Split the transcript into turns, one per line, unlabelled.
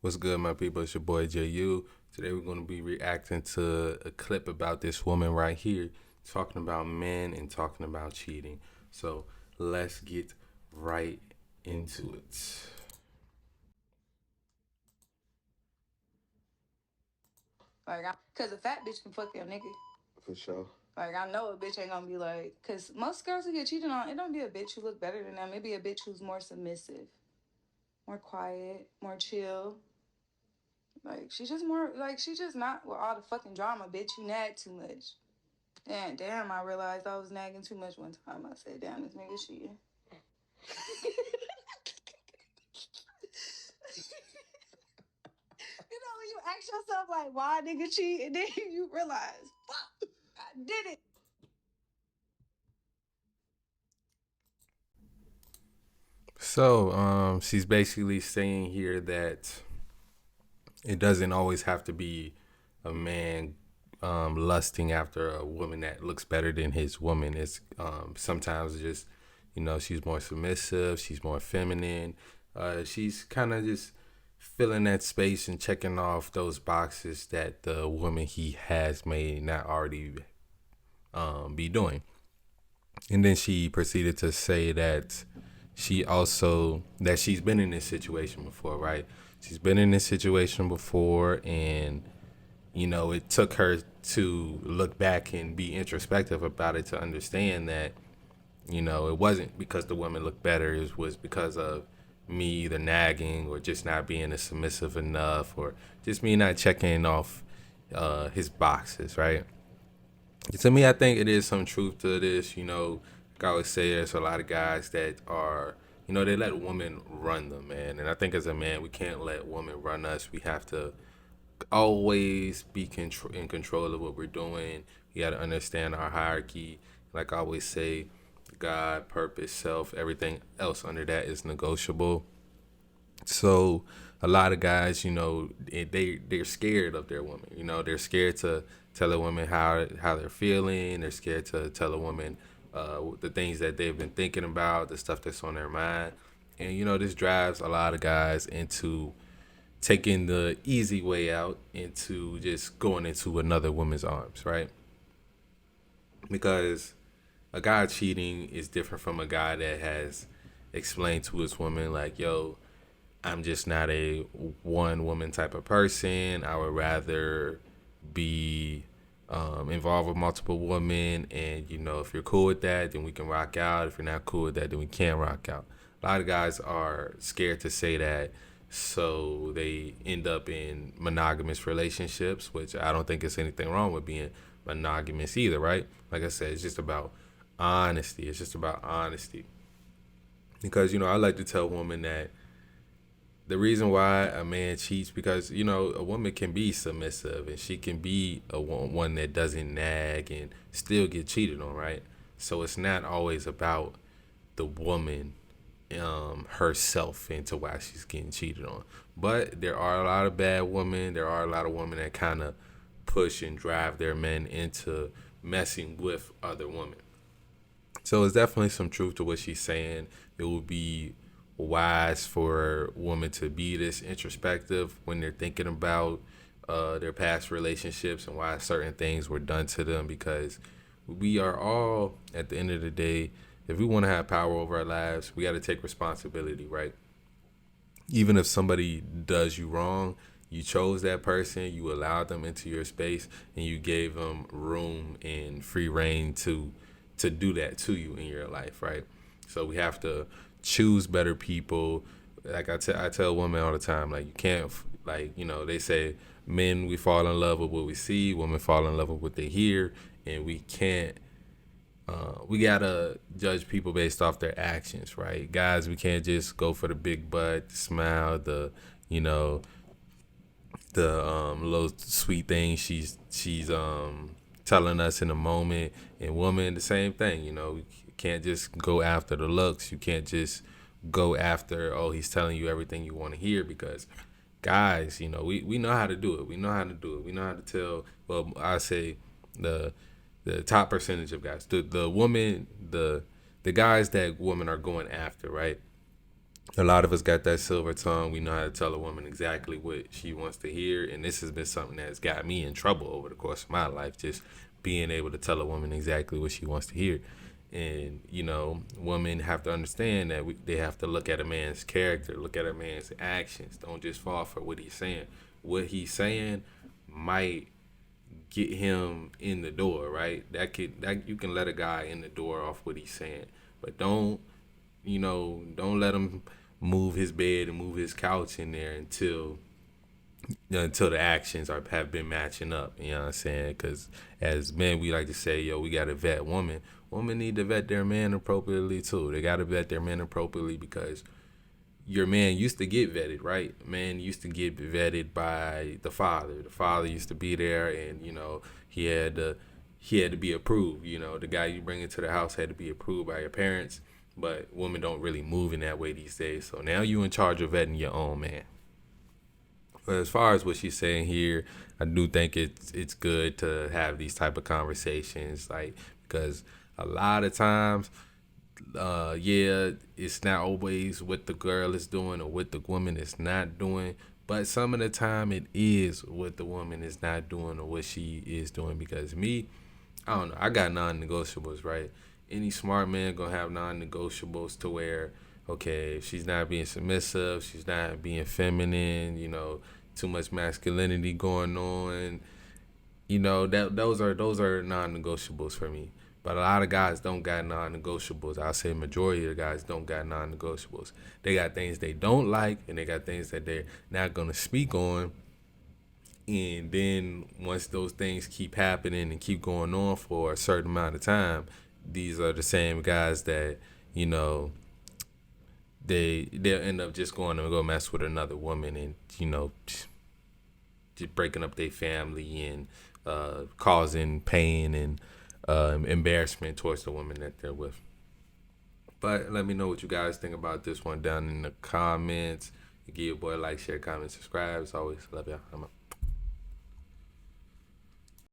What's good, my people? It's your boy JU. Today we're going to be reacting to a clip about this woman right here talking about men and talking about cheating. So let's get right into it.
Cause a fat bitch can fuck your nigga.
For sure.
Like, I know a bitch ain't gonna be like, cause most girls who get cheated on, it don't be a bitch who look better than them. It be a bitch who's more submissive, more quiet, more chill. Like, she's just more, like, she's just not with all the fucking drama, bitch. You nag too much. And damn, I realized I was nagging too much one time. I said, damn, this nigga cheating. When you ask yourself, like, why nigga cheat? And then you realize, fuck, I did it.
So she's basically saying here that it doesn't always have to be a man lusting after a woman that looks better than his woman. It's sometimes just, she's more submissive, she's more feminine. She's kind of just filling that space and checking off those boxes that the woman he has may not already be doing. And then she proceeded to say that she's been in this situation before, right? She's been in this situation before, and it took her to look back and be introspective about it to understand that, it wasn't because the woman looked better. It was because of me either nagging or just not being as submissive enough or just me not checking off his boxes, right? To me, I think it is some truth to this. Like I always say, there's a lot of guys that are, they let women run them, man. And I think as a man, we can't let women run us. We have to always be in control of what we're doing. You got to understand our hierarchy. Like I always say, God, purpose, self, everything else under that is negotiable. So a lot of guys, they're scared of their woman. They're scared to tell a woman how they're feeling. They're scared to tell a woman the things that they've been thinking about, the stuff that's on their mind. And this drives a lot of guys into taking the easy way out into just going into another woman's arms, right? Because a guy cheating is different from a guy that has explained to his woman like, yo, I'm just not a one woman type of person. I would rather be involved with multiple women. And, if you're cool with that, then we can rock out. If you're not cool with that, then we can't rock out. A lot of guys are scared to say that. So they end up in monogamous relationships, which I don't think there's anything wrong with being monogamous either, right? Like I said, it's just about honesty. It's just about honesty. Because, I like to tell women that the reason why a man cheats because a woman can be submissive and she can be one that doesn't nag and still get cheated on, right? So it's not always about the woman herself into why she's getting cheated on. But there are a lot of bad women. There are a lot of women that kind of push and drive their men into messing with other women. So it's definitely some truth to what she's saying. It would be wise for women to be this introspective when they're thinking about their past relationships and why certain things were done to them, because we are all, at the end of the day, if we want to have power over our lives, we got to take responsibility, right? Even if somebody does you wrong, you chose that person, you allowed them into your space, and you gave them room and free reign to do that to you in your life, right? So we have to choose better people. Like I tell women all the time, like you can't, like they say men, we fall in love with what we see, women fall in love with what they hear, and we can't. We gotta judge people based off their actions, right? Guys, we can't just go for the big butt, the smile, you know, the little sweet things she's telling us in the moment. And woman, the same thing. You can't just go after the looks. You can't just go after, oh, he's telling you everything you want to hear, because guys, we know how to do it. We know how to do it. We know how to tell. Well, I say the the top percentage of guys, the guys that women are going after, right? A lot of us got that silver tongue. We know how to tell a woman exactly what she wants to hear, and this has been something that's got me in trouble over the course of my life. Just being able to tell a woman exactly what she wants to hear, and women have to understand that they have to look at a man's character, look at a man's actions. Don't just fall for what he's saying. What he's saying might get him in the door, right? That you can let a guy in the door off what he's saying, but don't let him move his bed and move his couch in there until the actions have been matching up. You know what I'm saying? Because as men, we like to say, yo, we gotta vet women. Women need to vet their man appropriately too. They gotta vet their men appropriately because your man used to get vetted, right? Man used to get vetted by the father. The father used to be there, and he had to be approved. The guy you bring into the house had to be approved by your parents. But women don't really move in that way these days. So now you in charge of vetting your own man. But as far as what she's saying here, I do think it's good to have these type of conversations, like because a lot of times, yeah, it's not always what the girl is doing or what the woman is not doing, but some of the time it is what the woman is not doing or what she is doing. Because me, I don't know, I got non-negotiables, right? Any smart man gonna have non-negotiables to where, okay, if she's not being submissive, she's not being feminine, too much masculinity going on, that those are non-negotiables for me. But a lot of guys don't got non-negotiables. I'll say majority of the guys don't got non-negotiables. They got things they don't like, and they got things that they're not gonna speak on. And then once those things keep happening and keep going on for a certain amount of time, these are the same guys that you know they'll end up just going to go mess with another woman, and just breaking up their family and causing pain and embarrassment towards the woman that they're with. But let me know what you guys think about this one down in the comments. Give your boy a like, share, comment, subscribe. As always, love y'all. I'm out.